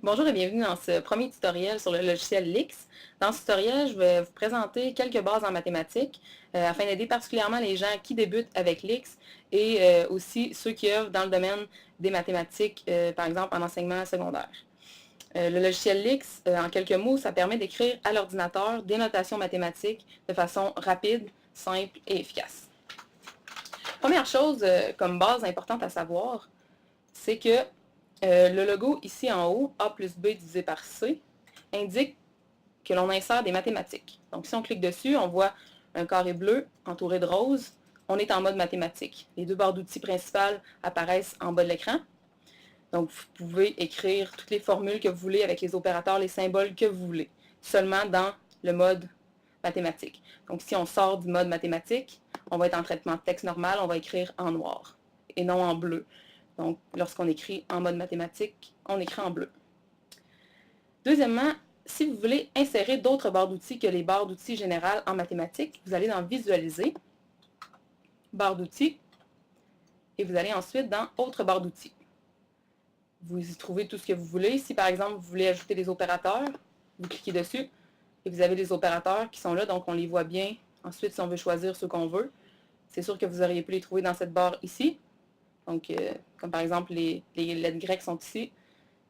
Bonjour et bienvenue dans ce premier tutoriel sur le logiciel Lix. Dans ce tutoriel, je vais vous présenter quelques bases en mathématiques afin d'aider particulièrement les gens qui débutent avec Lix et aussi ceux qui œuvrent dans le domaine des mathématiques, par exemple en enseignement secondaire. Le logiciel Lix, en quelques mots, ça permet d'écrire à l'ordinateur des notations mathématiques de façon rapide, simple et efficace. Première chose comme base importante à savoir, c'est que le logo ici en haut, A plus B divisé par C, indique que l'on insère des mathématiques. Donc si on clique dessus, on voit un carré bleu entouré de rose. On est en mode mathématiques. Les deux barres d'outils principales apparaissent en bas de l'écran. Donc vous pouvez écrire toutes les formules que vous voulez avec les opérateurs, les symboles que vous voulez, seulement dans le mode mathématique. Donc si on sort du mode mathématique, on va être en traitement de texte normal, on va écrire en noir et non en bleu. Donc lorsqu'on écrit en mode mathématique, on écrit en bleu. Deuxièmement, si vous voulez insérer d'autres barres d'outils que les barres d'outils générales en mathématiques, vous allez dans Visualiser, barre d'outils, et vous allez ensuite dans Autres barres d'outils. Vous y trouvez tout ce que vous voulez. Si par exemple vous voulez ajouter des opérateurs, vous cliquez dessus et vous avez les opérateurs qui sont là, donc on les voit bien. Ensuite, si on veut choisir ceux qu'on veut, c'est sûr que vous auriez pu les trouver dans cette barre ici. Donc, comme par exemple, les lettres grecques sont ici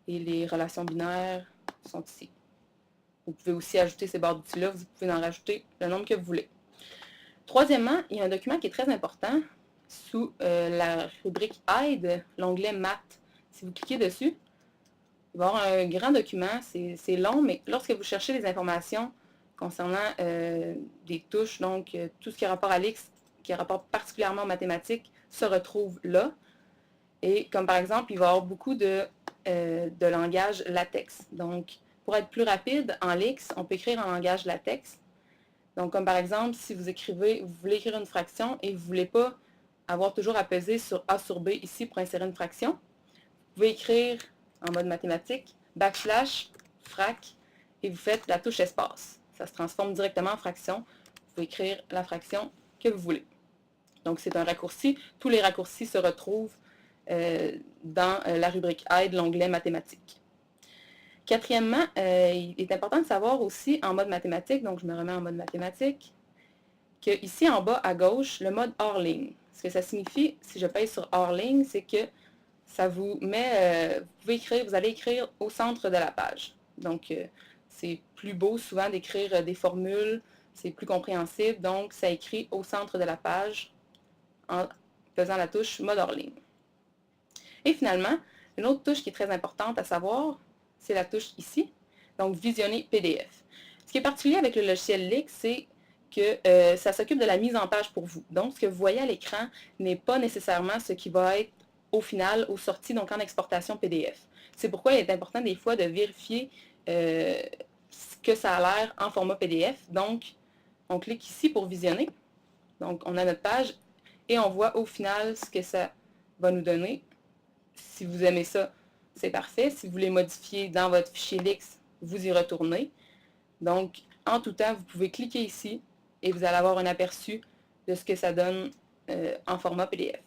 et les relations binaires sont ici. Vous pouvez aussi ajouter ces barres d'outils-là, vous pouvez en rajouter le nombre que vous voulez. Troisièmement, il y a un document qui est très important sous la rubrique Aide, l'onglet Maths. Si vous cliquez dessus, il va y avoir un grand document, c'est long, mais lorsque vous cherchez des informations concernant des touches, donc tout ce qui a rapport à l'X, qui a rapport particulièrement aux mathématiques, se retrouve là. Et comme par exemple, il va y avoir beaucoup de langage latex. Donc, pour être plus rapide, en LIX, on peut écrire en langage latex. Donc, comme par exemple, si vous voulez écrire une fraction et vous ne voulez pas avoir toujours à peser sur A sur B ici pour insérer une fraction, vous pouvez écrire en mode mathématique, backslash, frac, et vous faites la touche espace. Ça se transforme directement en fraction. Vous pouvez écrire la fraction que vous voulez. Donc, c'est un raccourci. Tous les raccourcis se retrouvent dans la rubrique Aide, l'onglet mathématiques. Quatrièmement, il est important de savoir aussi en mode mathématique, donc je me remets en mode mathématique, que ici en bas à gauche, le mode hors ligne. Ce que ça signifie, si je pèse sur hors ligne, c'est que ça vous met, vous allez écrire au centre de la page. Donc, c'est plus beau souvent d'écrire des formules, c'est plus compréhensible, donc ça écrit au centre de la page en faisant la touche mode hors ligne. Et finalement, une autre touche qui est très importante à savoir, c'est la touche ici, donc visionner PDF. Ce qui est particulier avec le logiciel Lix, c'est que ça s'occupe de la mise en page pour vous. Donc, ce que vous voyez à l'écran n'est pas nécessairement ce qui va être au final, aux sorties, donc en exportation PDF. C'est pourquoi il est important des fois de vérifier que ça a l'air en format PDF. Donc, on clique ici pour visionner. Donc, on a notre page et on voit au final ce que ça va nous donner. Si vous aimez ça, c'est parfait. Si vous voulez modifier dans votre fichier Lix, vous y retournez. Donc, en tout temps, vous pouvez cliquer ici et vous allez avoir un aperçu de ce que ça donne en format PDF.